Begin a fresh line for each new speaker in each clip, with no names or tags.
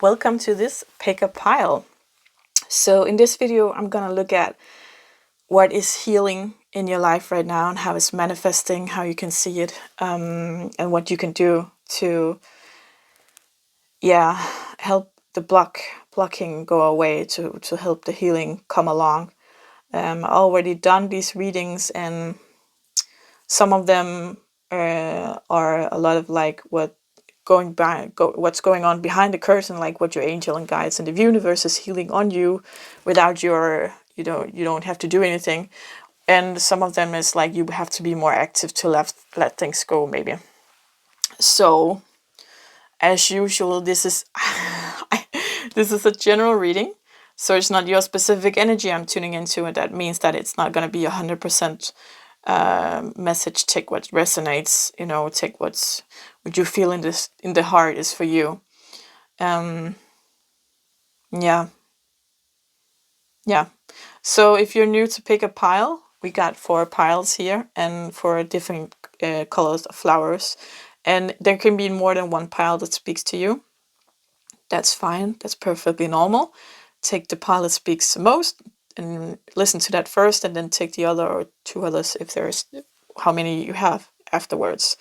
Welcome to this pick a pile. So in this video I'm gonna look at what is healing in your life right now and how it's manifesting, how you can see it, and what you can do to help the blocking go away, to help the healing come along. I already done these readings, and some of them are a lot of like what's going on behind the curtain, like what your angel and guides and the universe is healing on you without you don't have to do anything. And some of them is like you have to be more active to let things go, maybe. So as usual, this is this is a general reading, so it's not your specific energy I'm tuning into, and that means that it's not going to be 100% message. Take what resonates, take what you feel in the heart is for you. Yeah. So if you're new to pick a pile, we got 4 piles here, and 4 different colors of flowers, and there can be more than one pile that speaks to you. That's fine. That's perfectly normal. Take the pile that speaks the most and listen to that first, and then take the other or 2 others if there's how many you have afterwards.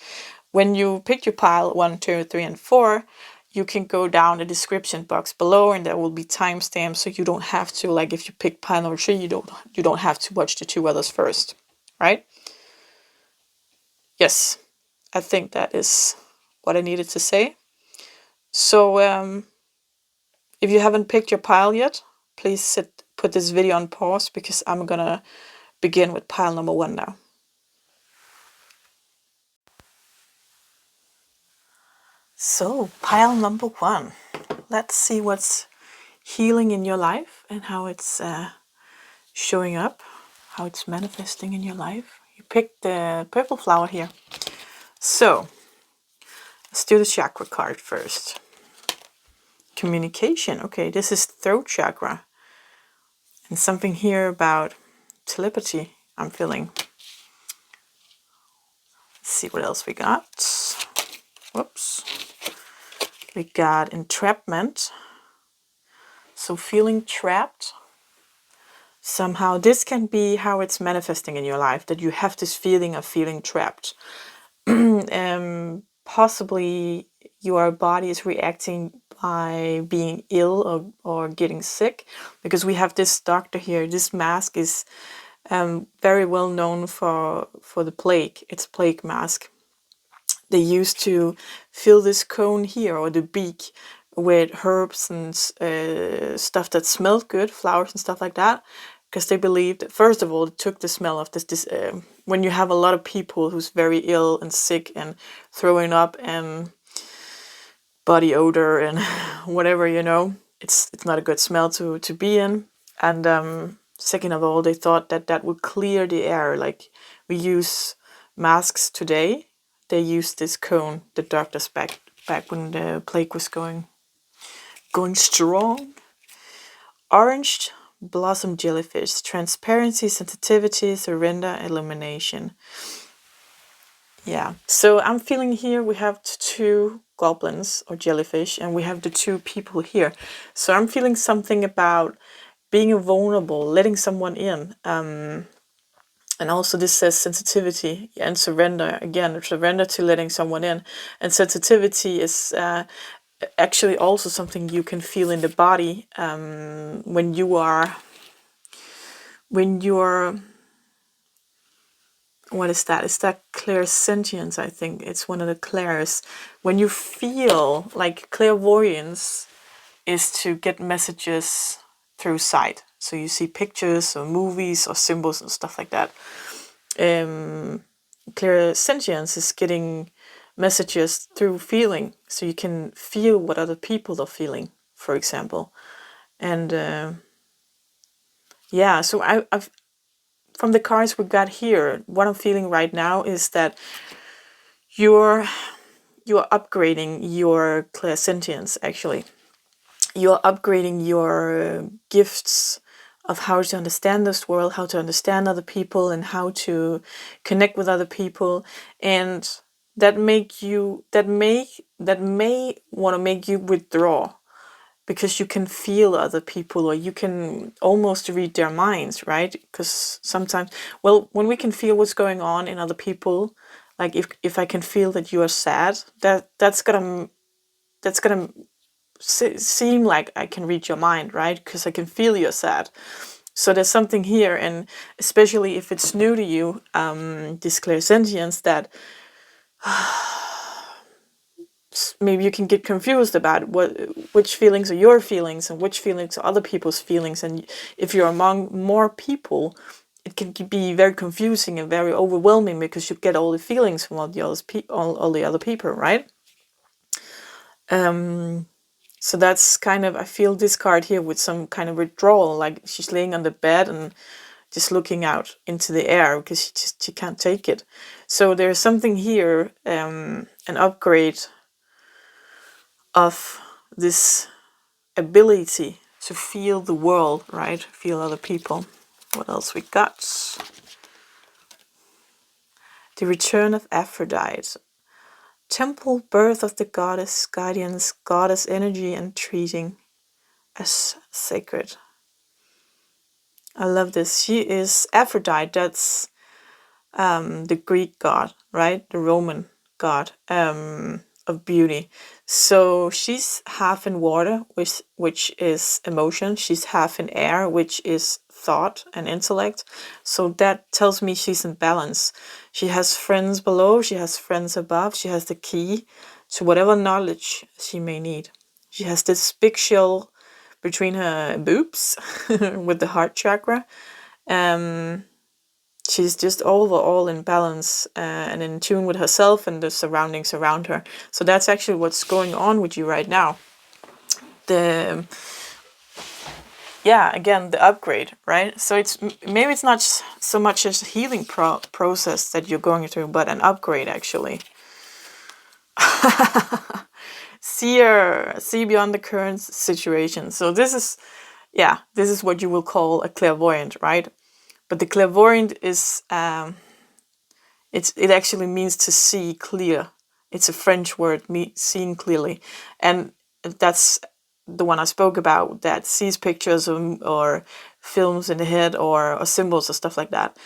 When you pick your pile 1, 2, 3, and 4, you can go down the description box below, and there will be timestamps, so you don't have to, like if you pick pile number 3, you don't have to watch the 2 others first, right? Yes, I think that is what I needed to say. So if you haven't picked your pile yet, please put this video on pause, because I'm gonna begin with pile number 1 now. So pile number 1. Let's see what's healing in your life and how it's showing up, how it's manifesting in your life. You picked the purple flower here. So let's do the chakra card first. Communication. Okay, this is throat chakra. And something here about telepathy I'm feeling. Let's see what else we got. Whoops. We got entrapment. So feeling trapped. Somehow this can be how it's manifesting in your life, that you have this feeling of feeling trapped. Possibly your body is reacting by being ill or getting sick, because we have this doctor here. This mask is very well known for the plague. It's plague mask. They used to fill this cone here, or the beak, with herbs and stuff that smelled good, flowers and stuff like that, because they believed that, first of all, it took the smell of this when you have a lot of people who's very ill and sick and throwing up and body odor and whatever, it's not a good smell to be in. And second of all, they thought that would clear the air. Like we use masks today, they used this cone, the doctors back when the plague was going strong. Orange blossom jellyfish, transparency, sensitivity, surrender, illumination. Yeah, so I'm feeling here we have 2 goblins or jellyfish, and we have the 2 people here. So I'm feeling something about being vulnerable, letting someone in. And also this says sensitivity and surrender. Again, surrender to letting someone in. And sensitivity is actually also something you can feel in the body when you're what is that? Is that clairsentience? I think it's one of the clairs. When you feel like clairvoyance is to get messages through sight. So you see pictures or movies or symbols and stuff like that. Clairsentience is getting messages through feeling. So you can feel what other people are feeling, for example. And so I've from the cards we got here, what I'm feeling right now is that you're upgrading your clairsentience, actually. You're upgrading your gifts of how to understand this world, how to understand other people, and how to connect with other people. And that may want to make you withdraw because you can feel other people, or you can almost read their minds, right? Because sometimes, well, when we can feel what's going on in other people, like if I can feel that you are sad, that's gonna seem like I can read your mind, right? Because I can feel you're sad. So there's something here, and especially if it's new to you, this clairsentience, that maybe you can get confused about which feelings are your feelings and which feelings are other people's feelings. And if you're among more people, it can be very confusing and very overwhelming, because you get all the feelings from all the other people, right? So that's kind of, I feel this card here with some kind of withdrawal, like she's laying on the bed and just looking out into the air because she can't take it. So there's something here, an upgrade of this ability to feel the world, right? Feel other people. What else we got? The return of Aphrodite. Temple, birth of the goddess, guardians, goddess energy, and treating as sacred. I love this. She is Aphrodite. That's the Greek god, right? The Roman god of beauty. So she's half in water, which is emotion. She's half in air, which is thought and intellect. So that tells me she's in balance. She has friends below, she has friends above, she has the key to whatever knowledge she may need. She has this big shell between her boobs with the heart chakra. She's just overall in balance and in tune with herself and the surroundings around her. So that's actually what's going on with you right now. Again, the upgrade, right? So maybe it's not so much as a healing process that you're going through, but an upgrade actually. See beyond the current situation. So this is what you will call a clairvoyant, right? But the clairvoyant is it actually means to see clear. It's a French word, seeing clearly, and that's the one I spoke about, that sees pictures or films in the head or symbols or stuff like that.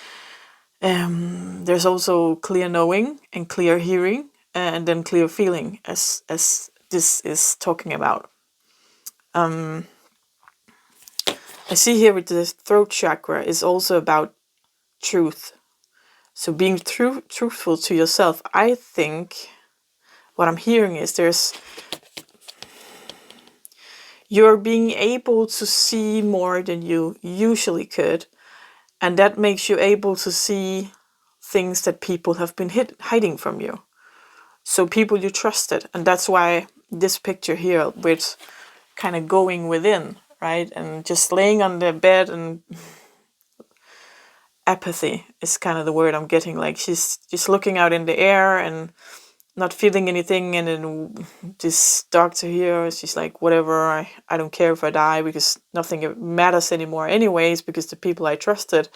There's also clear knowing and clear hearing, and then clear feeling, as this is talking about. I see here with the throat chakra is also about truth. So being truthful to yourself. I think what I'm hearing is you're being able to see more than you usually could, and that makes you able to see things that people have been hiding from you. So people you trusted, and that's why this picture here with kind of going within, right? And just laying on the bed, and apathy is kind of the word I'm getting. Like she's just looking out in the air and not feeling anything, and then this doctor here, she's like, whatever, I don't care if I die, because nothing matters anymore anyways, because the people I trusted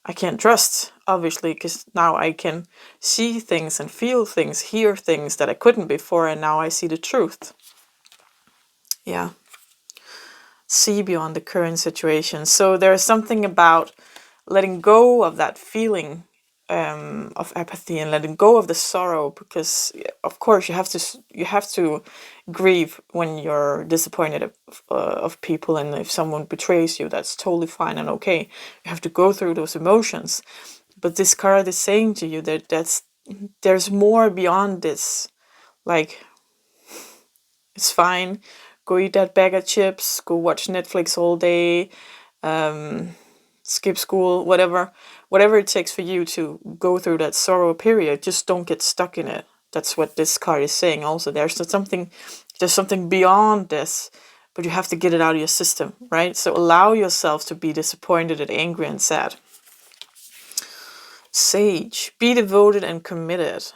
I can't trust, obviously, because now I can see things and feel things, hear things that I couldn't before, and now I see the truth. Yeah. See beyond the current situation. So there's something about letting go of that feeling of apathy, and letting go of the sorrow, because of course you have to grieve when you're disappointed of people, and if someone betrays you, that's totally fine and okay. You have to go through those emotions, but this card is saying to you that there's more beyond this. Like, it's fine, go eat that bag of chips, go watch Netflix all day, skip school, whatever it takes for you to go through that sorrow period. Just don't get stuck in it. That's what this card is saying. Also, there's something beyond this, but you have to get it out of your system, right? So allow yourself to be disappointed and angry and sad. Sage, be devoted and committed.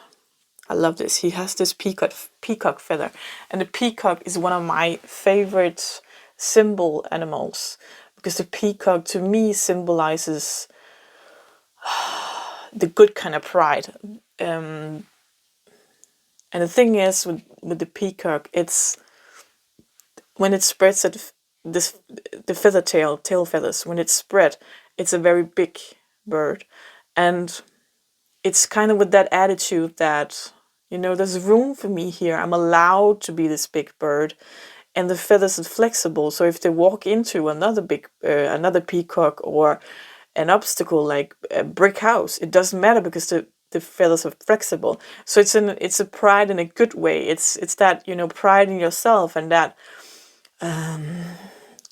I love this. He has this peacock feather, and the peacock is one of my favorite symbol animals, because the peacock to me symbolizes the good kind of pride. And the thing is with the peacock, it's when it spreads the feather tail feathers, when it's spread, it's a very big bird. And it's kind of with that attitude that, there's room for me here. I'm allowed to be this big bird. And the feathers are flexible. So if they walk into another peacock or an obstacle like a brick house, it doesn't matter because the feathers are flexible. So it's a pride in a good way. It's that, pride in yourself, and that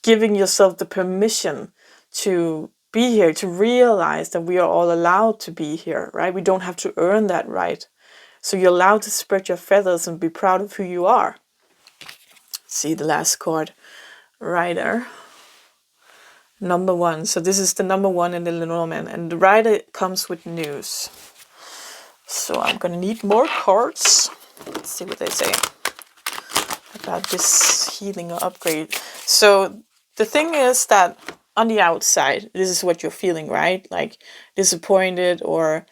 giving yourself the permission to be here, to realize that we are all allowed to be here, right? We don't have to earn that right. So you're allowed to spread your feathers and be proud of who you are. See the last card, Rider. Number 1. So this is the number 1 in the Lenormand, and the Rider comes with news. So I'm gonna need more cards. Let's see what they say about this healing or upgrade. So the thing is that on the outside, this is what you're feeling, right? Like disappointed, or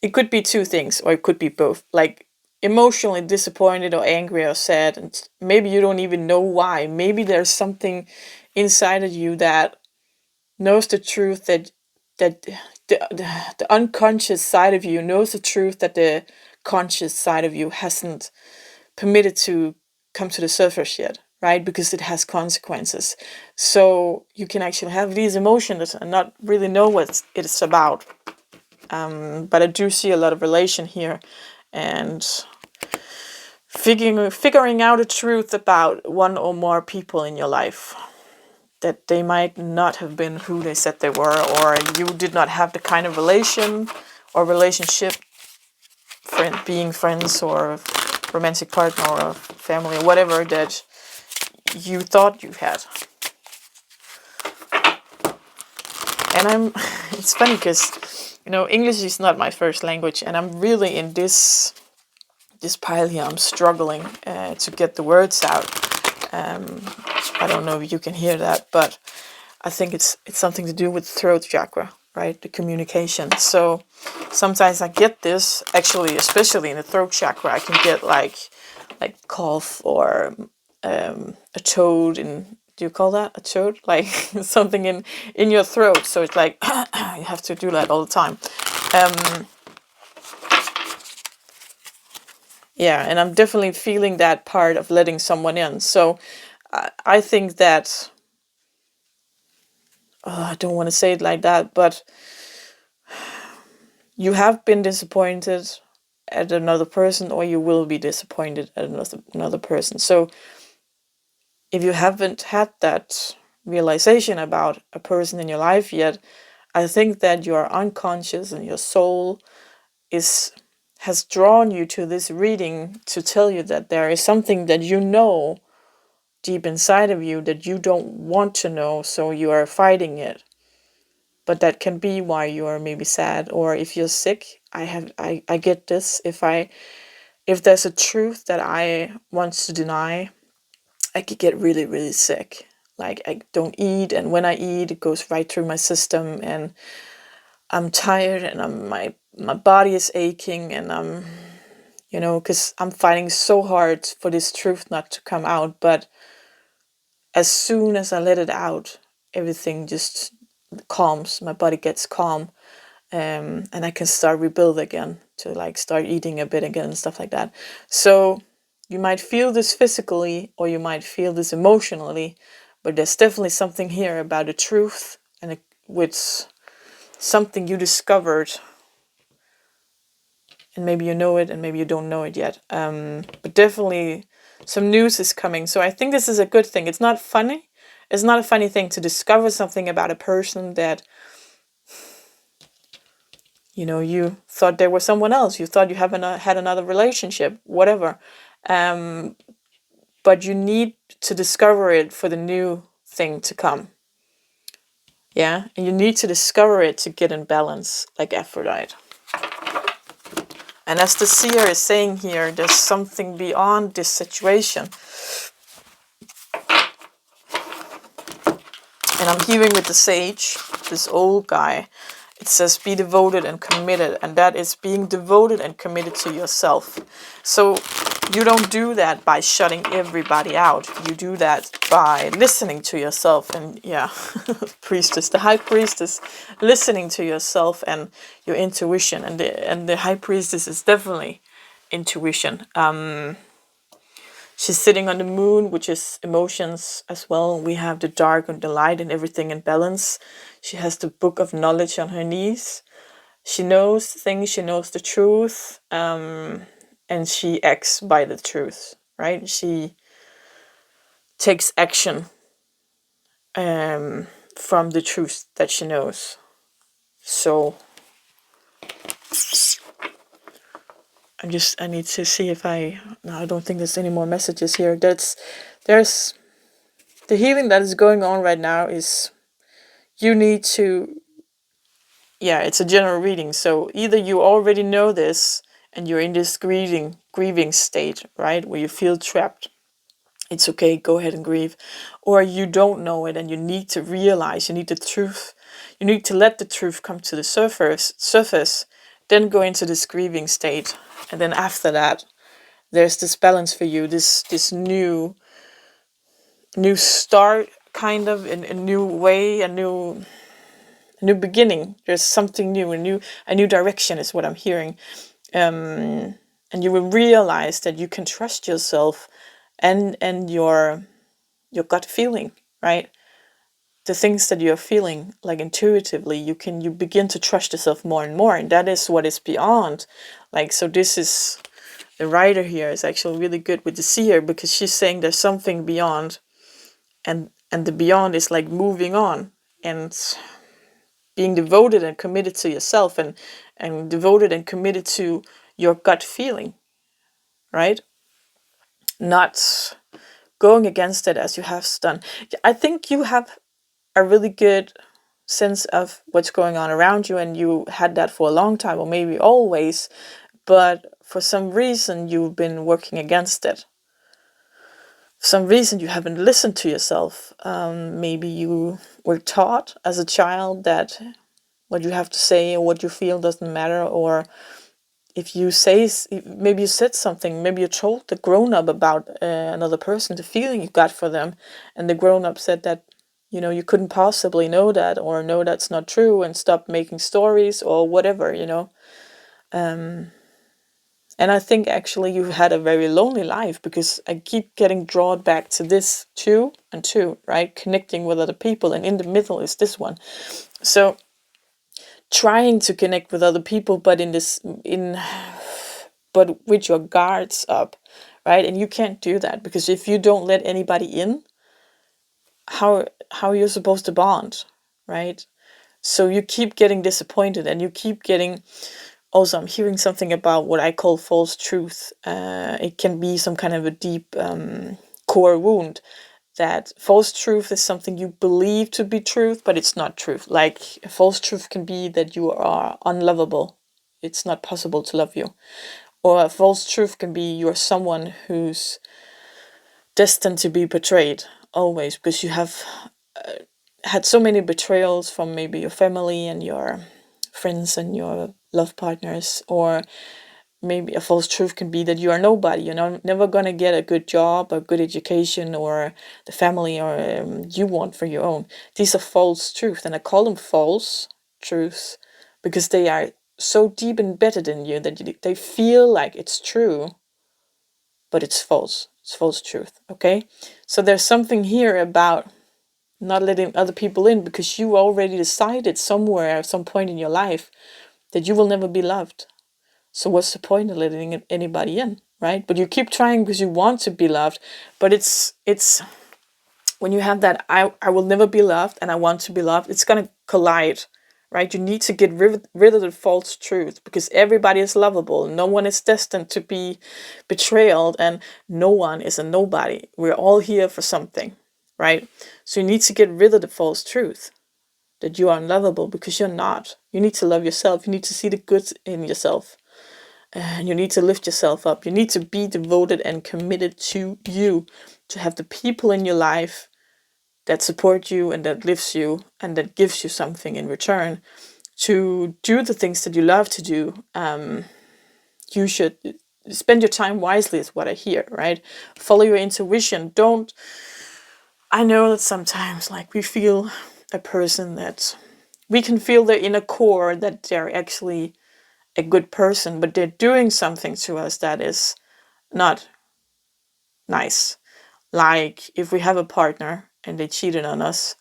it could be 2 things, or it could be both. Like emotionally disappointed or angry or sad, and maybe you don't even know why. Maybe there's something inside of you that knows the truth, that the unconscious side of you knows the truth that the conscious side of you hasn't permitted to come to the surface yet, right? Because it has consequences. So you can actually have these emotions and not really know what it's about. But I do see a lot of relation here, and figuring out a truth about one or more people in your life, that they might not have been who they said they were, or you did not have the kind of relationship, being friends or romantic partner or family or whatever that you thought you had. And it's funny because, English is not my first language, and I'm really in this pile here. I'm struggling to get the words out. I don't know if you can hear that, but I think it's something to do with the throat chakra, right? The communication. So sometimes I get this, actually, especially in the throat chakra, I can get like cough or a toad in, do you call that a toad? Like something in your throat. So it's like, you have to do that all the time. Yeah, and I'm definitely feeling that part of letting someone in. So I think that, I don't want to say it like that, but you have been disappointed at another person, or you will be disappointed at another person. So if you haven't had that realization about a person in your life yet, I think that your unconscious and your soul has drawn you to this reading to tell you that there is something that you know deep inside of you that you don't want to know, so you are fighting it. But that can be why you are maybe sad, or if you're sick. I get this. If there's a truth that I want to deny, I could get really, really sick. Like I don't eat, and when I eat, it goes right through my system, and I'm tired, and my body is aching, and I'm, because I'm fighting so hard for this truth not to come out. But as soon as I let it out, everything just calms. My body gets calm, and I can start rebuild again, to like start eating a bit again and stuff like that. So you might feel this physically, or you might feel this emotionally, but there's definitely something here about the truth, and with something you discovered, and maybe you know it and maybe you don't know it yet. But definitely some news is coming. So I think this is a good thing. It's not funny. It's not a funny thing to discover something about a person that, you thought there was someone else. You thought you haven't had another relationship, whatever. But you need to discover it for the new thing to come. Yeah, and you need to discover it to get in balance, like Aphrodite. And as the seer is saying here, there's something beyond this situation. And I'm hearing with the sage, this old guy, it says be devoted and committed. And that is being devoted and committed to yourself. So you don't do that by shutting everybody out. You do that by listening to yourself. And yeah, priestess, the high priestess, listening to yourself and your intuition. And the high priestess is definitely intuition. She's sitting on the moon, which is emotions as well. We have the dark and the light and everything in balance. She has the book of knowledge on her knees. She knows things, she knows the truth, and she acts by the truth, right? She takes action from the truth that she knows. So I need to see if no, I don't think there's any more messages here. There's the healing that is going on right now is you need to, yeah, it's a general reading. So either you already know this and you're in this grieving state, right? Where you feel trapped. It's okay, go ahead and grieve. Or you don't know it and you need to realize, you need the truth. You need to let the truth come to the surface, then go into this grieving state. And then after that, there's this balance for you, this new start, kind of, in a new way, a new beginning. There's something new, a new direction is what I'm hearing. And you will realize that you can trust yourself and your gut feeling, right? The things that you're feeling, like intuitively, you begin to trust yourself more and more, and that is what is beyond. Like, so this is, the writer here is actually really good with the seer, because she's saying there's something beyond, and the beyond is like moving on and being devoted and committed to yourself, and devoted and committed to your gut feeling, right? Not going against it as you have done. I think you have a really good sense of what's going on around you, and you had that for a long time, or maybe always, but for some reason you've been working against it. For some reason you haven't listened to yourself. Maybe you were taught as a child that what you have to say or what you feel doesn't matter, or if you say, maybe you said something, maybe you told the grown-up about another person, the feeling you got for them, and the grown-up said that, you couldn't possibly know that, or no, that's not true, and stop making stories or whatever, And I think actually you had a very lonely life, because I keep getting drawn back to this two and two, right? Connecting with other people, and in the middle is this one. So trying to connect with other people, but but with your guards up, right? And you can't do that, because if you don't let anybody in, how are you supposed to bond, right? So you keep getting disappointed, and you keep getting. Also, I'm hearing something about what I call false truth. It can be some kind of a deep core wound. That false truth is something you believe to be truth, but it's not truth. Like, a false truth can be that you are unlovable. It's not possible to love you. Or a false truth can be you're someone who's destined to be betrayed always, because you have had so many betrayals from maybe your family and your friends and your love partners. Or maybe a false truth can be that you are nobody. You're never gonna get a good job, a good education, or the family or you want for your own. These are false truths, and I call them false truths because they are so deep embedded in you that they feel like it's true, but it's false. It's false truth. Okay, so there's something here about not letting other people in, because you already decided somewhere at some point in your life that you will never be loved. So what's the point of letting anybody in, right? But you keep trying because you want to be loved. But it's when you have that I will never be loved and I want to be loved, it's gonna collide, right? You need to get rid of the false truth, because everybody is lovable. No one is destined to be betrayed, and no one is a nobody. We're all here for something, right? So you need to get rid of the false truth that you are unlovable, because you're not. You need to love yourself. You need to see the good in yourself. And you need to lift yourself up. You need to be devoted and committed to you, to have the people in your life that support you and that lifts you and that gives you something in return, to do the things that you love to do. You should spend your time wisely is what I hear, right? Follow your intuition. Don't, I know that sometimes like we feel a person that we can feel their inner core that they're actually a good person, but they're doing something to us that is not nice. Like if we have a partner and they cheated on us,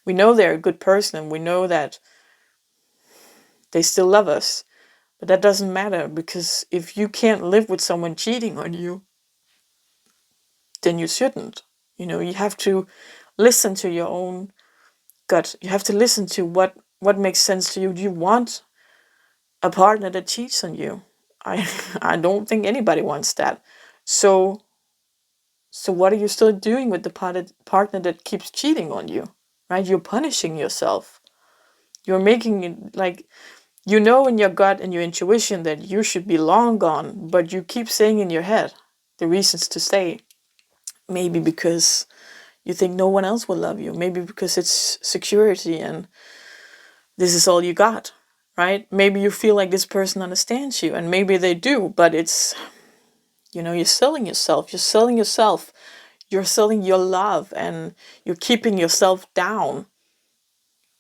we know they're a good person and we know that they still love us. But that doesn't matter, because if you can't live with someone cheating on you, then you shouldn't. You have to listen to your own gut. You have to listen to what makes sense to you. Do you want a partner that cheats on you? I I don't think anybody wants that. So what are you still doing with the partner that keeps cheating on you? Right? You're punishing yourself. You're making it like, in your gut and your intuition that you should be long gone, but you keep saying in your head the reasons to stay. Maybe because you think no one else will love you. Maybe because it's security and this is all you got, right? Maybe you feel like this person understands you, and maybe they do, but it's, you're selling yourself. You're selling yourself. You're selling your love, and you're keeping yourself down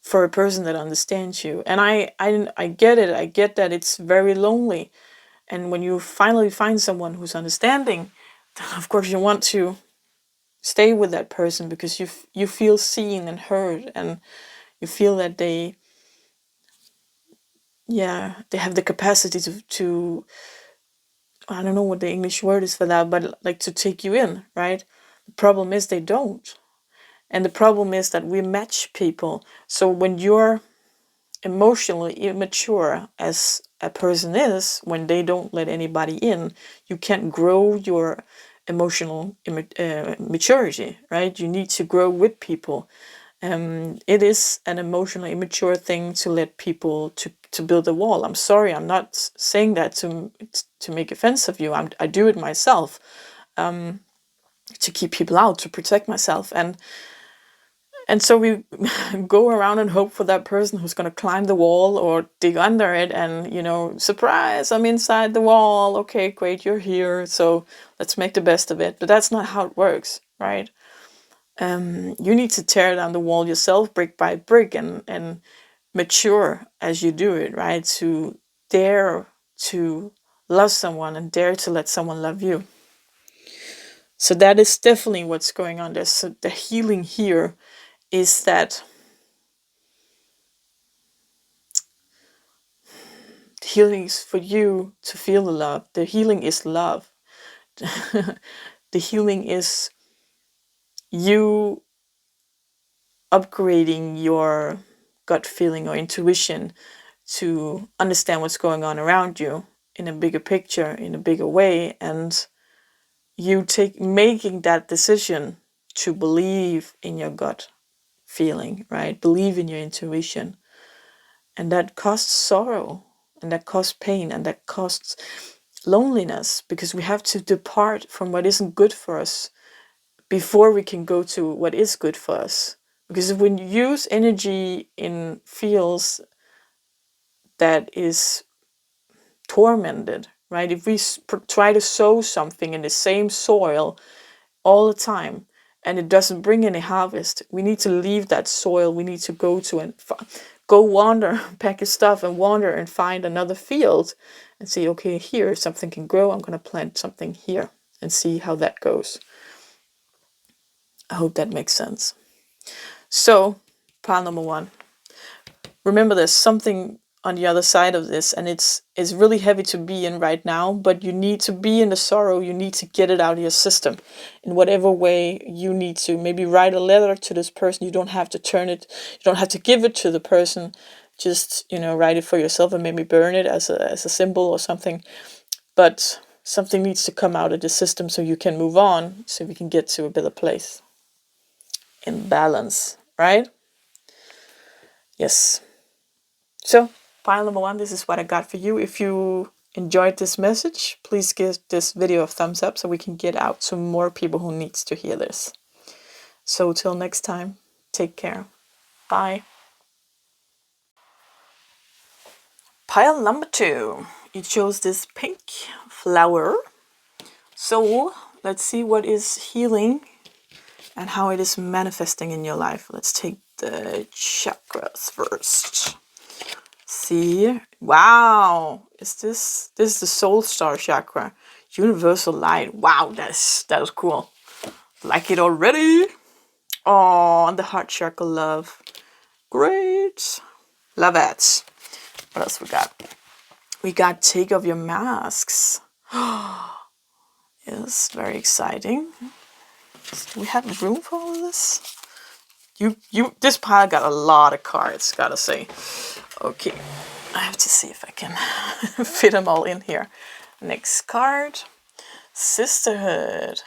for a person that understands you. And I get it. I get that it's very lonely. And when you finally find someone who's understanding, then of course you want to stay with that person, because you feel seen and heard, and you feel that they have the capacity to I don't know what the English word is for that, but like to take you in, right? The problem is they don't. And the problem is that we match people. So when you're emotionally immature, as a person is, when they don't let anybody in, you can't grow your emotional maturity, right? You need to grow with people. It is an emotionally immature thing to let people to build a wall. I'm sorry, I'm not saying that to make offense of you. I do it myself, to keep people out, to protect myself, and so we go around and hope for that person who's going to climb the wall or dig under it, and surprise, I'm inside the wall. Okay, great, you're here. So let's make the best of it. But that's not how it works, right? You need to tear down the wall yourself, brick by brick, and mature as you do it, right? To dare to love someone and dare to let someone love you. So that is definitely what's going on there. So the healing here is that the healing is for you to feel the love. The healing is love. The healing is you upgrading your gut feeling or intuition to understand what's going on around you in a bigger picture, in a bigger way, and you making that decision to believe in your gut feeling, right? Believe in your intuition. And that costs sorrow, and that costs pain, and that costs loneliness, because we have to depart from what isn't good for us before we can go to what is good for us. Because if we use energy in fields that is tormented, right? If we try to sow something in the same soil all the time and it doesn't bring any harvest, we need to leave that soil. We need to go to and go wander, pack your stuff and wander and find another field and say, okay, here something can grow. I'm going to plant something here and see how that goes. I hope that makes sense. So, pile number 1. Remember, there's something on the other side of this, and it's really heavy to be in right now, but you need to be in the sorrow. You need to get it out of your system in whatever way you need to. Maybe write a letter to this person. You don't have to turn it, you don't have to give it to the person. Just, write it for yourself and maybe burn it as a symbol or something. But something needs to come out of the system so you can move on, so we can get to a better place in balance, right? Yes. So, pile number 1, this is what I got for you. If you enjoyed this message, please give this video a thumbs up so we can get out to more people who needs to hear this. So till next time, take care. Bye. Pile number 2. You chose this pink flower So let's see what is healing and how it is manifesting in your life. Let's take the chakras first. See, wow, this is the soul star chakra, universal light. Wow, that is cool. Like it already. Oh, and the heart chakra, love. Great, love it. What else we got? We got take off your masks. Yes, very exciting. Do we have room for all of this? This pile got a lot of cards, gotta say. Okay, I have to see if I can fit them all in here. Next card, sisterhood.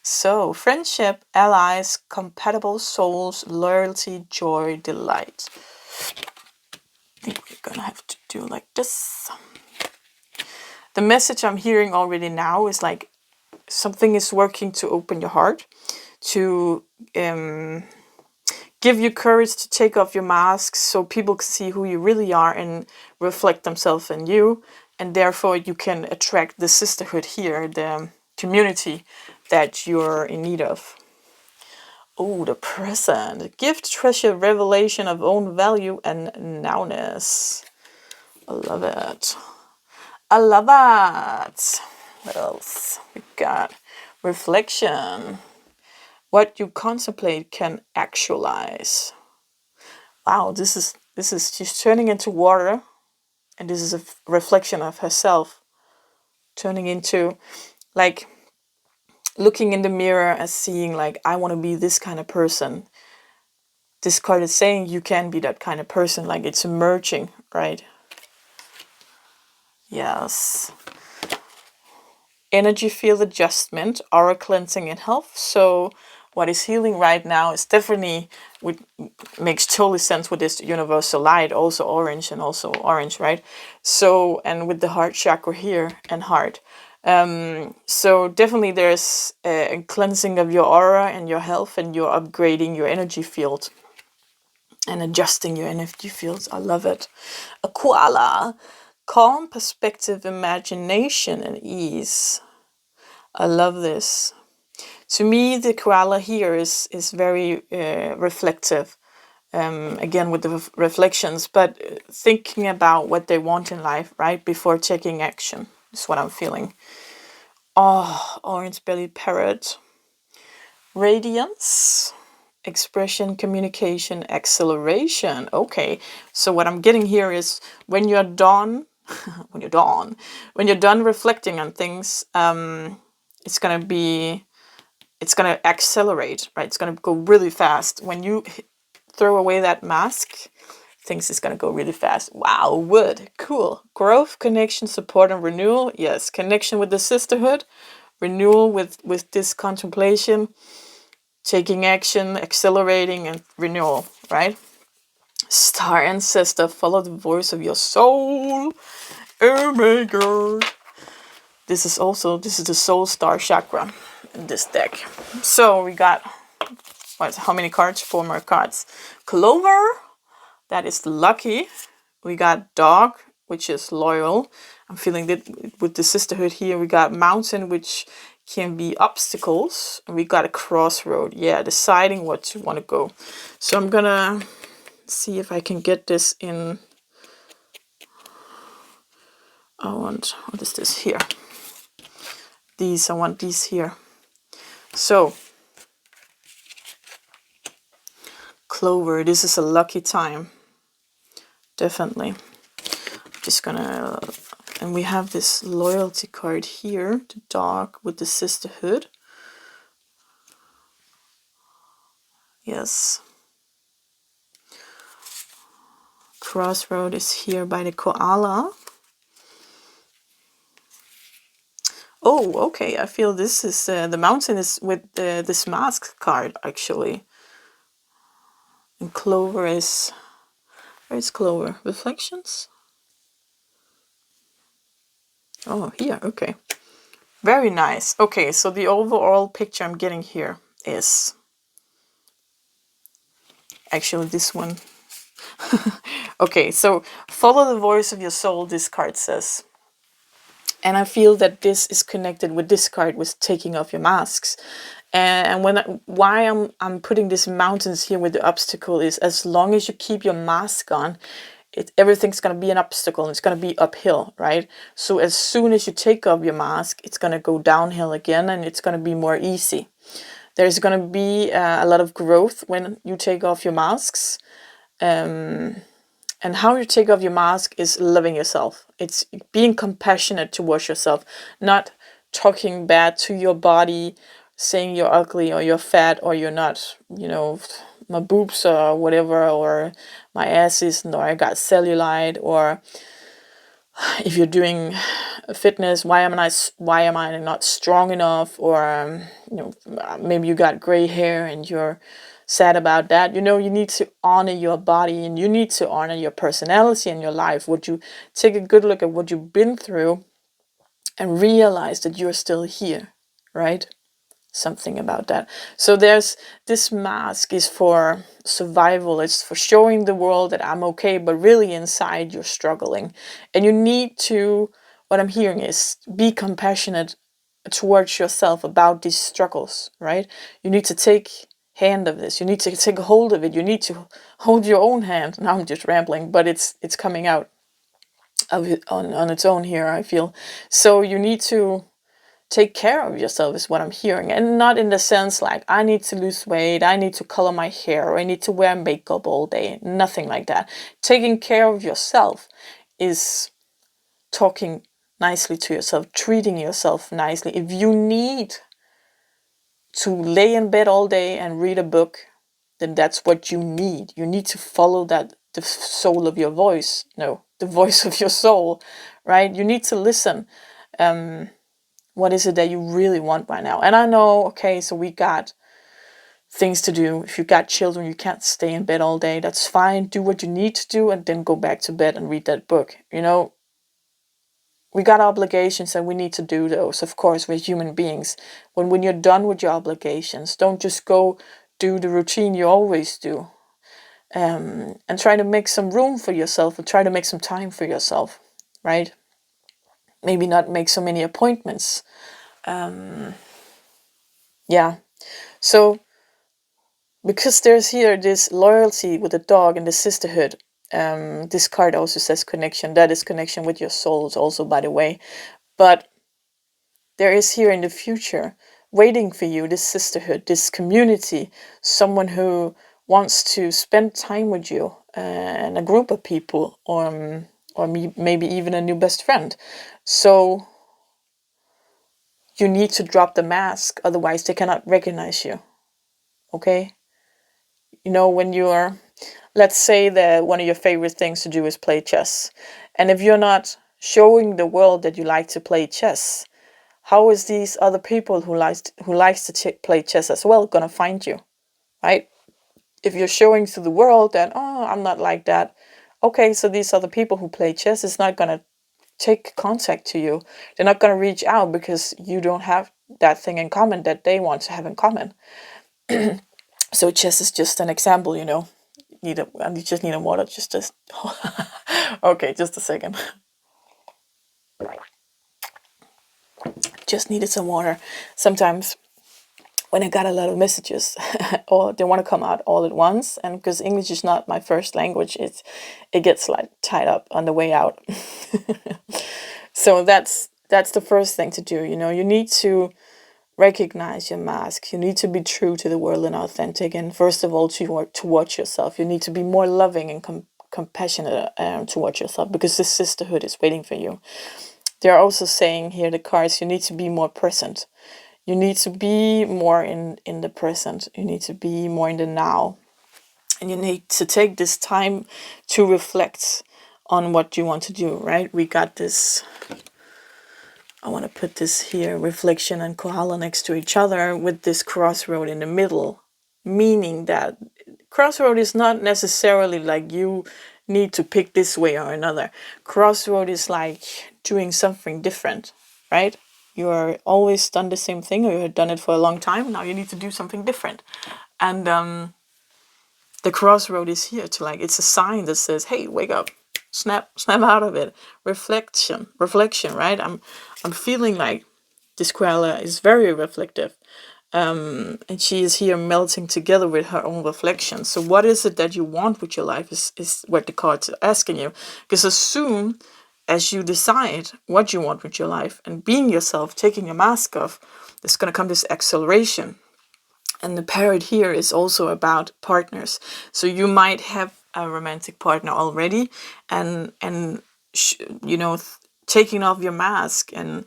So, friendship, allies, compatible souls, loyalty, joy, delight. I think we're gonna have to do like this. The message I'm hearing already now is like something is working to open your heart, to give you courage to take off your masks so people can see who you really are and reflect themselves in you. And therefore you can attract the sisterhood here, the community that you're in need of. Oh, the present. Gift, treasure, revelation of own value and nowness. I love it. I love it. What else we got? Reflection. What you contemplate can actualize. Wow, this is she's turning into water, and this is a reflection of herself, turning into like looking in the mirror and seeing like I want to be this kind of person. This card is saying you can be that kind of person, like it's emerging, right? Yes. Energy field adjustment, aura cleansing and health. So what is healing right now is definitely, which makes totally sense with this universal light, also orange and also orange, right? So, and with the heart chakra here and heart. So definitely there's a cleansing of your aura and your health, and you're upgrading your energy field and adjusting your energy fields. I love it. A koala, calm perspective, imagination, and ease. I love this. To me, the koala here is very reflective. Again, with the reflections, but thinking about what they want in life, right? Before taking action is what I'm feeling. Oh, orange-bellied parrot. Radiance. Expression, communication, acceleration. Okay, so what I'm getting here is when you're done, when you're done reflecting on things, it's gonna accelerate, right? It's gonna go really fast. When you throw away that mask, things is gonna go really fast. Wow, wood, cool. Growth, connection, support, and renewal. Yes, connection with the sisterhood, renewal with this contemplation, taking action, accelerating, and renewal, right? Star ancestor, follow the voice of your soul. Oh my god. This is the soul star chakra in this deck. So we got how many cards? 4 more cards. Clover, that is lucky. We got dog, which is loyal. I'm feeling that with the sisterhood here. We got mountain, which can be obstacles. And we got a crossroad. Yeah, deciding what to want to go. So I'm gonna see if I can get this in. What is this here? I want these here. So, Clover, this is a lucky time. Definitely. Just gonna, and we have this loyalty card here, the dog with the sisterhood. Yes. Crossroad is here by the koala. Oh, okay. I feel this is the mountain is with this mask card actually. And Clover is, where's Clover? Reflections? Oh, here. Okay. Very nice. Okay, so the overall picture I'm getting here is actually this one. Okay, so follow the voice of your soul, this card says. And I feel that this is connected with this card, with taking off your masks. And why I'm putting these mountains here with the obstacle is, as long as you keep your mask on, everything's going to be an obstacle, and it's going to be uphill, right? So as soon as you take off your mask, it's going to go downhill again, and it's going to be more easy. There's going to be a lot of growth when you take off your masks. And how you take off your mask is loving yourself. It's being compassionate towards yourself, not talking bad to your body, saying you're ugly or you're fat or you're not, my boobs or whatever, or my ass isn't, or I got cellulite, or if you're doing fitness, why am I not strong enough, or maybe you got gray hair and you're sad about that. You need to honor your body, and you need to honor your personality and your life. Would you take a good look at what you've been through and realize that you're still here, right? Something about that. So there's this mask is for survival. It's for showing the world that I'm okay, but really inside you're struggling. And you need to, what I'm hearing is, be compassionate towards yourself about these struggles, right? You need to take hand of this. You need to take a hold of it. You need to hold your own hand. Now I'm just rambling, but it's coming out of it on its own here, I feel. So you need to take care of yourself is what I'm hearing. And not in the sense like, I need to lose weight, I need to color my hair, or I need to wear makeup all day. Nothing like that. Taking care of yourself is talking nicely to yourself, treating yourself nicely. If you need to lay in bed all day and read a book, then that's what you need. You need to follow that, the soul of your voice. No, the voice of your soul, right? You need to listen. What is it that you really want right now? And I know, okay, so we got things to do. If you got children, you can't stay in bed all day. That's fine. Do what you need to do and then go back to bed and read that book. We got obligations and we need to do those. Of course, we're human beings. When you're done with your obligations, don't just go do the routine you always do. And try to make some room for yourself, and try to make some time for yourself, right? Maybe not make so many appointments. Yeah. So, because there's here this loyalty with the dog and the sisterhood, this card also says connection. That is connection with your souls also, by the way. But there is here in the future waiting for you this sisterhood, this community, someone who wants to spend time with you, and a group of people, or maybe even a new best friend. So you need to drop the mask, otherwise they cannot recognize you. Okay? When you're, let's say that one of your favorite things to do is play chess. And if you're not showing the world that you like to play chess, how is these other people who likes to play chess as well gonna find you, right? If you're showing to the world that, oh, I'm not like that, okay, so these other people who play chess is not gonna take contact to you. They're not gonna reach out because you don't have that thing in common that they want to have in common. So chess is just an example, You just need a water. Okay, just a second. Just needed some water. Sometimes when I got a lot of messages, or they want to come out all at once, and because English is not my first language, it gets like tied up on the way out. So that's the first thing to do. You need to recognize your mask. You need to be true to the world and authentic. And first of all, towards yourself, you need to be more loving and compassionate towards yourself, because this sisterhood is waiting for you. They're also saying here, the cards, you need to be more present. You need to be more in the present. You need to be more in the now. And you need to take this time to reflect on what you want to do, right? We got this, I want to put this here, reflection and kohala next to each other, with this crossroad in the middle, meaning that crossroad is not necessarily like you need to pick this way or another. Crossroad is like doing something different, right? You are always done the same thing, or you have done it for a long time. Now you need to do something different. And the crossroad is here to, like, it's a sign that says, hey, wake up. snap out of it. Reflection, right? I'm feeling like this koala is very reflective. And she is here melting together with her own reflection. So what is it that you want with your life is what the cards are asking you. Because as soon as you decide what you want with your life and being yourself, taking your mask off, there's going to come this acceleration. And the parrot here is also about partners. So you might have a romantic partner already, and taking off your mask and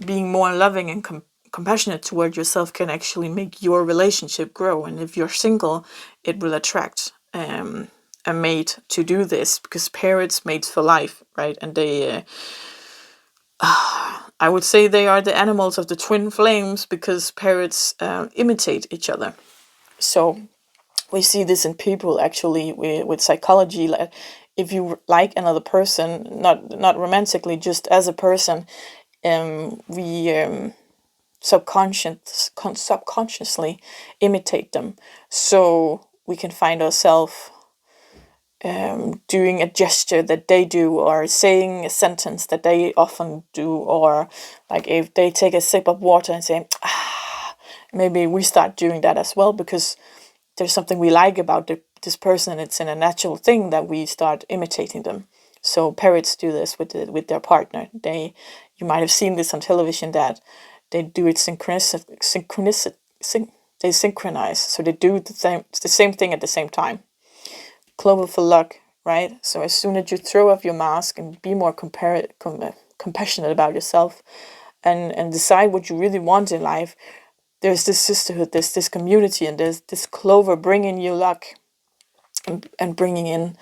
being more loving and compassionate toward yourself can actually make your relationship grow. And if you're single, it will attract a mate to do this, because parrots mates for life, right? And they I would say they are the animals of the twin flames, because parrots imitate each other. So we see this in people actually with psychology. Like, if you like another person, not romantically, just as a person, we subconsciously imitate them. So we can find ourselves doing a gesture that they do, or saying a sentence that they often do, or like if they take a sip of water and say, ah, maybe we start doing that as well, because there's something we like about this person. It's in a natural thing that we start imitating them. So parrots do this with their partner. You might have seen this on television, that they do it they synchronize. So they do the same thing at the same time. Clover for luck, right? So as soon as you throw off your mask and be more compassionate about yourself, and decide what you really want in life, there's this sisterhood, there's this community, and there's this clover bringing you luck, and bringing in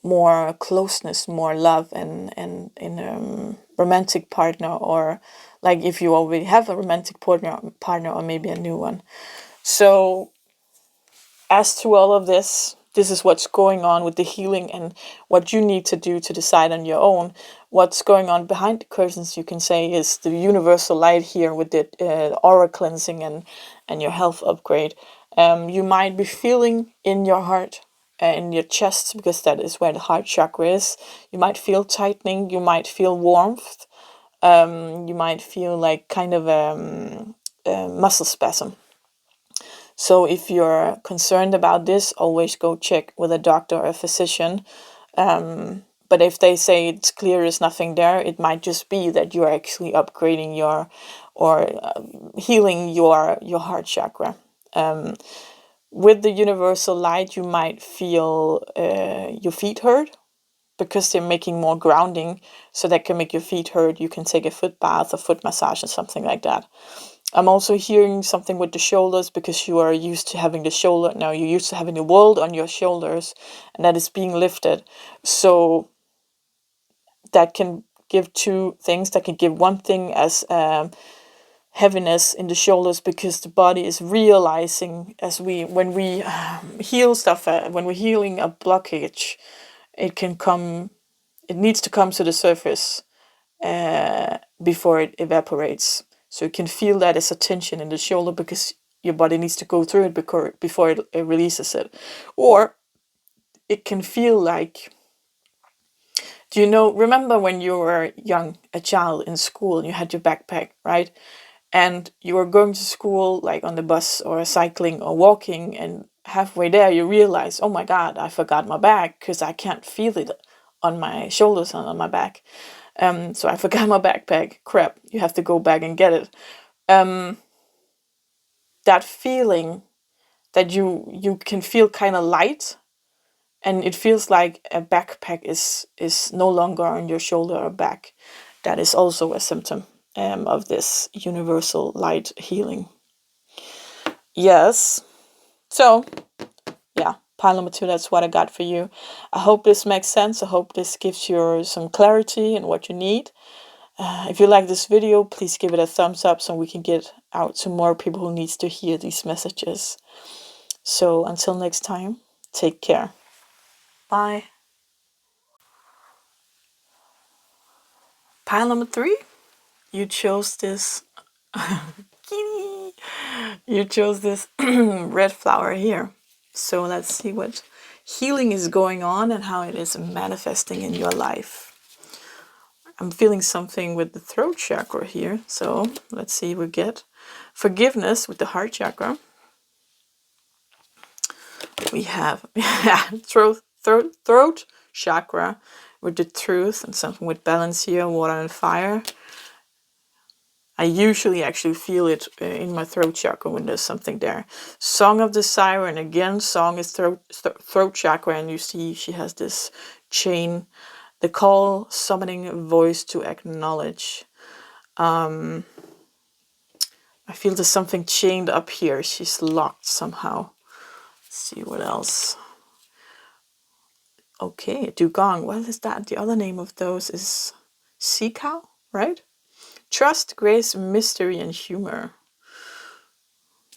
more closeness, more love, and in a romantic partner, or like if you already have a romantic partner, or maybe a new one. So as to all of this, this is what's going on with the healing, and what you need to do to decide on your own. What's going on behind the curtains, you can say, is the universal light here with the aura cleansing and your health upgrade. You might be feeling in your heart, in your chest, because that is where the heart chakra is. You might feel tightening, you might feel warmth, you might feel like kind of a muscle spasm. So if you're concerned about this, always go check with a doctor or a physician. But if they say it's clear, there's nothing there, it might just be that you're actually upgrading healing your heart chakra. With the universal light, you might feel your feet hurt, because they're making more grounding, so that can make your feet hurt. You can take a foot bath, a foot massage, or something like that. I'm also hearing something with the shoulders, because you are used to having the shoulder. Now you're used to having the world on your shoulders, and that is being lifted. So that can give two things. That can give one thing as heaviness in the shoulders, because the body is realizing, when we heal stuff, when we're healing a blockage, it needs to come to the surface before it evaporates. So you can feel that as a tension in the shoulder, because your body needs to go through it before it releases it. Or it can feel like, remember when you were young, a child in school, and you had your backpack, right? And you were going to school, like on the bus or cycling or walking, and halfway there you realize, oh my God, I forgot my bag, because I can't feel it on my shoulders and on my back. So I forgot my backpack. Crap, you have to go back and get it. That feeling that you can feel kind of light, and it feels like a backpack is no longer on your shoulder or back. That is also a symptom of this universal light healing. Yes. So, yeah, pile number 2, that's what I got for you. I hope this makes sense. I hope this gives you some clarity in what you need. If you like this video, please give it a thumbs up, so we can get out to more people who needs to hear these messages. So until next time, take care. Bye. Pile number 3, you chose this. You chose this red flower here. So let's see what healing is going on and how it is manifesting in your life. I'm feeling something with the throat chakra here. So let's see, we get forgiveness with the heart chakra. We have throat chakra with the truth, and something with balance here, water and fire. I usually actually feel it in my throat chakra when there's something there. Song of the Siren, again, song is throat chakra, and you see she has this chain. The call, summoning voice to acknowledge. I feel there's something chained up here. She's locked somehow. Let's see what else. Okay, dugong. What is that? The other name of those is sea cow, right? Trust, grace, mystery, and humor.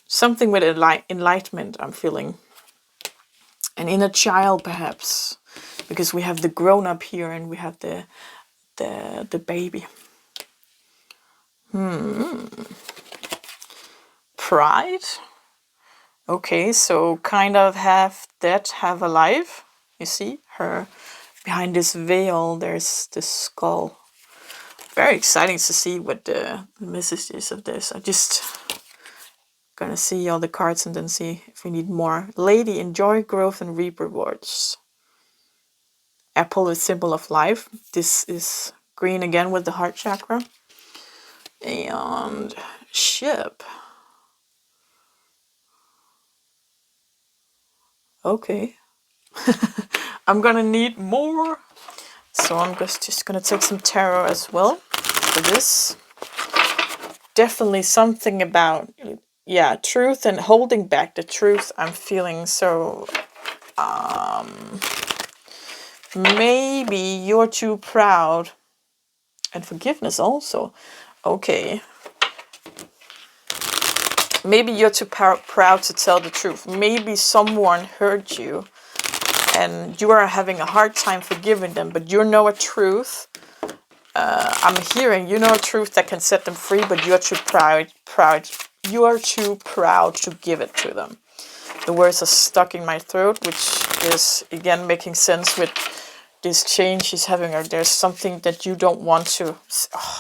Something with enlightenment, I'm feeling. An inner child, perhaps, because we have the grown-up here and we have the baby. Pride. Okay, so kind of have dead, have alive. You see her behind this veil. There's this skull. Very exciting to see what the message is of this. I just gonna see all the cards and then see if we need more. Lady, enjoy growth and reap rewards. Apple is symbol of life. This is green again with the heart chakra. And ship. Okay. I'm gonna need more. So I'm just gonna take some tarot as well for this. Definitely something about, yeah, truth and holding back the truth. I'm feeling so, maybe you're too proud. And forgiveness also. Okay. Maybe you're too proud to tell the truth. Maybe someone hurt you and you are having a hard time forgiving them, but you know a truth. I'm hearing you know a truth that can set them free, but you're too proud. You are too proud to give it to them. The words are stuck in my throat, which is again making sense with this change she's having. Or there's something that you don't want to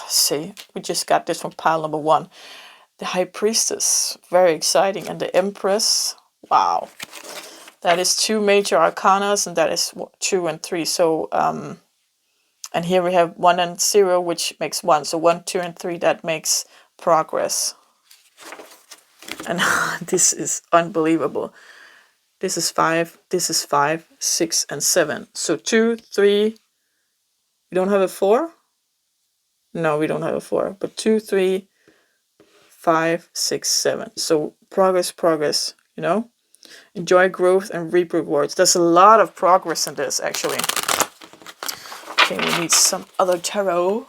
see. We just got this from pile number 1. The High Priestess, very exciting, and the Empress. Wow, that is 2 major arcanas, and that is 2 and 3. So and here we have 1 and 0, which makes 1. So 1, 2, and 3, that makes progress. And this is unbelievable. This is 5, this is 5, 6, and 7. So 2, 3, we don't have a 4? No, we don't have a 4, but 2, 3, 5, 6, 7. So progress, you know? Enjoy growth and reap rewards. There's a lot of progress in this, actually. Okay, we need some other tarot.